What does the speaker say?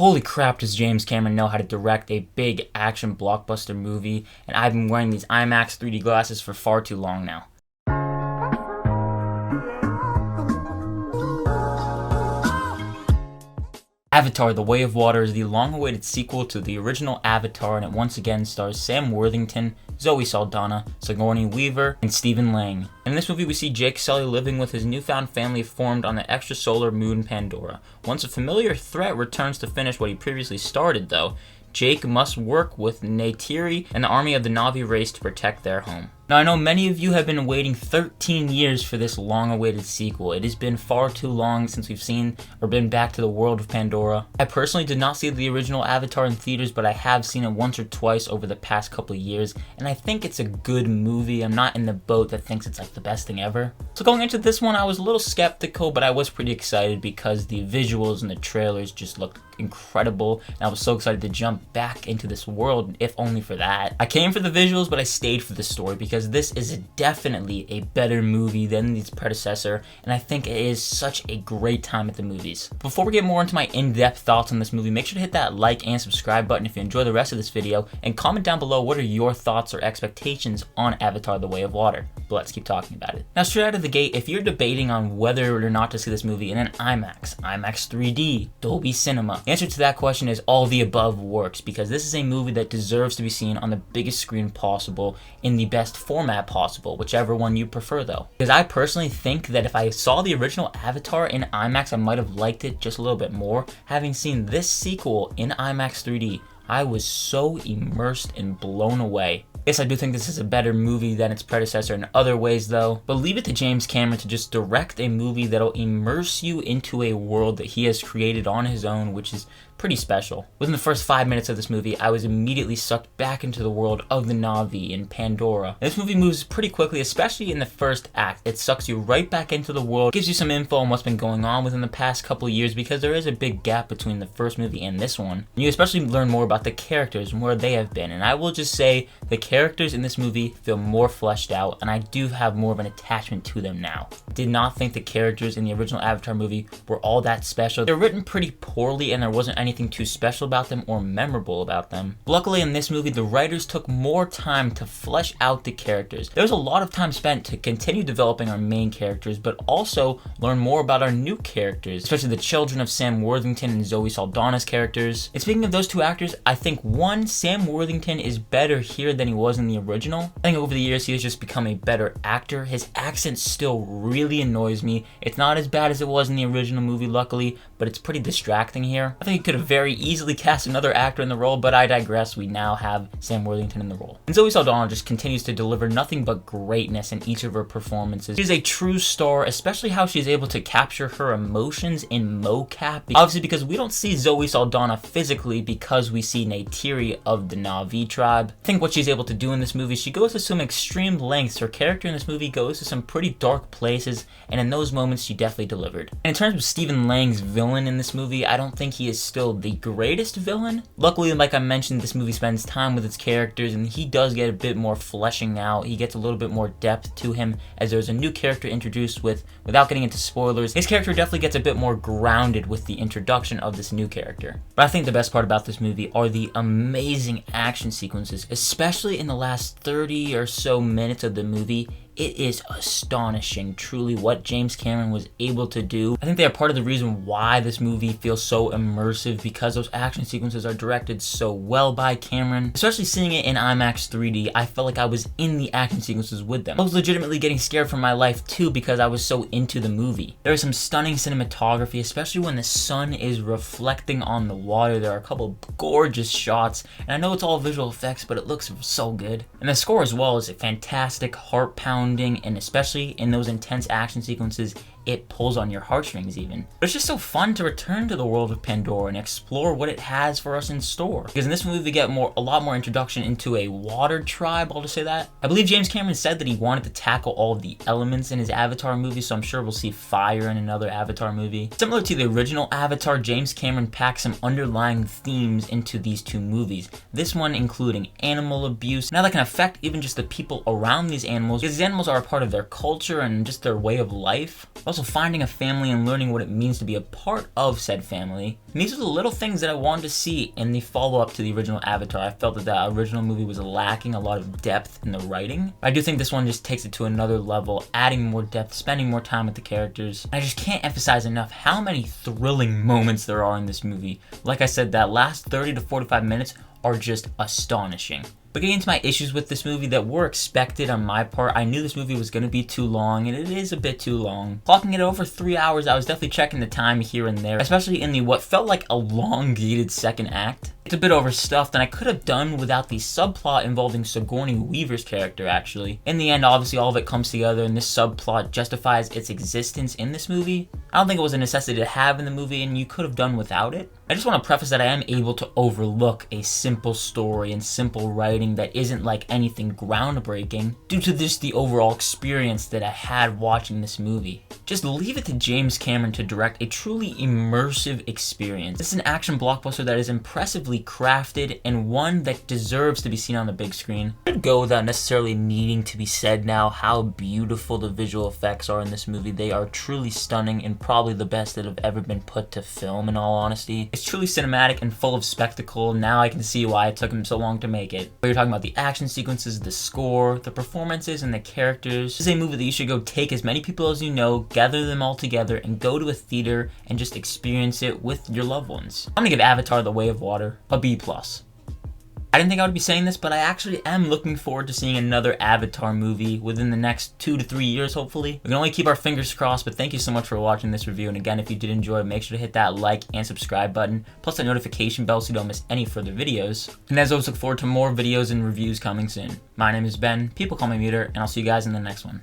Holy crap, does James Cameron know how to direct a big action blockbuster movie, and I've been wearing these IMAX 3D glasses for far too long now. Avatar: The Way of Water is the long-awaited sequel to the original Avatar, and it once again stars Sam Worthington, Zoe Saldana, Sigourney Weaver, and Stephen Lang. In this movie, we see Jake Sully living with his newfound family formed on the extrasolar moon Pandora. Once a familiar threat returns to finish what he previously started, though, Jake must work with Neytiri and the army of the Na'vi race to protect their home. Now, I know many of you have been waiting 13 years for this long-awaited sequel. It has been far too long since we've seen or been back to the world of Pandora. I personally did not see the original Avatar in theaters, but I have seen it once or twice over the past couple of years, and I think it's a good movie. I'm not in the boat that thinks it's like the best thing ever. So going into this one, I was a little skeptical, but I was pretty excited because the visuals and the trailers just looked incredible, and I was so excited to jump back into this world, if only for that. I came for the visuals, but I stayed for the story because this is definitely a better movie than its predecessor, and I think it is such a great time at the movies. Before we get more into my in-depth thoughts on this movie, make sure to hit that like and subscribe button if you enjoy the rest of this video, and comment down below what are your thoughts or expectations on Avatar: The Way of Water. But let's keep talking about it. Now, straight out of the gate, if you're debating on whether or not to see this movie in an IMAX 3D, Dolby Cinema, the answer to that question is all the above works, because this is a movie that deserves to be seen on the biggest screen possible in the best format possible, whichever one you prefer though. Because I personally think that if I saw the original Avatar in IMAX, I might have liked it just a little bit more. Having seen this sequel in IMAX 3D, I was so immersed and blown away. Yes, I do think this is a better movie than its predecessor in other ways though, but leave it to James Cameron to just direct a movie that'll immerse you into a world that he has created on his own, which is pretty special. Within the first 5 minutes of this movie, I was immediately sucked back into the world of the Na'vi and Pandora. And this movie moves pretty quickly, especially in the first act. It sucks you right back into the world, gives you some info on what's been going on within the past couple of years, because there is a big gap between the first movie and this one. And you especially learn more about the characters and where they have been. And I will just say, the characters in this movie feel more fleshed out, and I do have more of an attachment to them now. I did not think the characters in the original Avatar movie were all that special. They're written pretty poorly, and there wasn't anything too special about them or memorable about them. Luckily, in this movie, the writers took more time to flesh out the characters. There was a lot of time spent to continue developing our main characters, but also learn more about our new characters, especially the children of Sam Worthington and Zoe Saldana's characters. And speaking of those two actors, I think one, Sam Worthington is better here than he was in the original. I think over the years he has just become a better actor. His accent still really annoys me. It's not as bad as it was in the original movie, luckily, but it's pretty distracting here. I think he could have very easily cast another actor in the role, but I digress. We now have Sam Worthington in the role. And Zoe Saldana just continues to deliver nothing but greatness in each of her performances. She's a true star, especially how she's able to capture her emotions in mocap. Obviously, because we don't see Zoe Saldana physically, because we see Neytiri of the Na'vi tribe. I think what she's able to do in this movie, she goes to some extreme lengths. Her character in this movie goes to some pretty dark places, and in those moments she definitely delivered. And in terms of Stephen Lang's villain in this movie, I don't think he is still the greatest villain. Luckily, like I mentioned, this movie spends time with its characters, and he does get a bit more fleshing out. He gets a little bit more depth to him, as there's a new character introduced without getting into spoilers. His character definitely gets a bit more grounded with the introduction of this new character. But I think the best part about this movie are the amazing action sequences, especially in the last 30 or so minutes of the movie. It is astonishing, truly, what James Cameron was able to do. I think they are part of the reason why this movie feels so immersive, because those action sequences are directed so well by Cameron. Especially seeing it in IMAX 3D, I felt like I was in the action sequences with them. I was legitimately getting scared for my life too, because I was so into the movie. There is some stunning cinematography, especially when the sun is reflecting on the water. There are a couple gorgeous shots, and I know it's all visual effects, but it looks so good. And the score as well is a fantastic, heart-pounding, and especially in those intense action sequences, it pulls on your heartstrings even. But it's just so fun to return to the world of Pandora and explore what it has for us in store. Because in this movie we get a lot more introduction into a water tribe, I'll just say that. I believe James Cameron said that he wanted to tackle all of the elements in his Avatar movie, so I'm sure we'll see fire in another Avatar movie. Similar to the original Avatar, James Cameron packed some underlying themes into these two movies. This one including animal abuse, now that can affect even just the people around these animals, because these animals are a part of their culture and just their way of life. Also also finding a family and learning what it means to be a part of said family. And these are the little things that I wanted to see in the follow-up to the original Avatar. I felt that the original movie was lacking a lot of depth in the writing. I do think this one just takes it to another level, adding more depth, spending more time with the characters. I just can't emphasize enough how many thrilling moments there are in this movie. Like I said, that last 30 to 45 minutes are just astonishing. But getting into my issues with this movie that were expected on my part, I knew this movie was going to be too long, and it is a bit too long. Clocking it over 3 hours, I was definitely checking the time here and there, especially in the what felt like elongated second act. It's a bit overstuffed, and I could have done without the subplot involving Sigourney Weaver's character, actually. In the end, obviously, all of it comes together, and this subplot justifies its existence in this movie. I don't think it was a necessity to have in the movie, and you could have done without it. I just want to preface that I am able to overlook a simple story and simple writing that isn't like anything groundbreaking due to just the overall experience that I had watching this movie. Just leave it to James Cameron to direct a truly immersive experience. This is an action blockbuster that is impressively crafted and one that deserves to be seen on the big screen. I would go without necessarily needing to be said now how beautiful the visual effects are in this movie. They are truly stunning and probably the best that have ever been put to film, in all honesty. It's truly cinematic and full of spectacle. Now I can see why it took him so long to make it. But you're talking about the action sequences, the score, the performances, and the characters. This is a movie that you should go take as many people as you know, gather them all together, and go to a theater and just experience it with your loved ones. I'm gonna give Avatar: The Way of Water a B+. I didn't think I would be saying this, but I actually am looking forward to seeing another Avatar movie within the next 2 to 3 years, hopefully. We can only keep our fingers crossed, but thank you so much for watching this review. And again, if you did enjoy, make sure to hit that like and subscribe button, plus that notification bell so you don't miss any further videos. And as always, look forward to more videos and reviews coming soon. My name is Ben, people call me Muter, and I'll see you guys in the next one.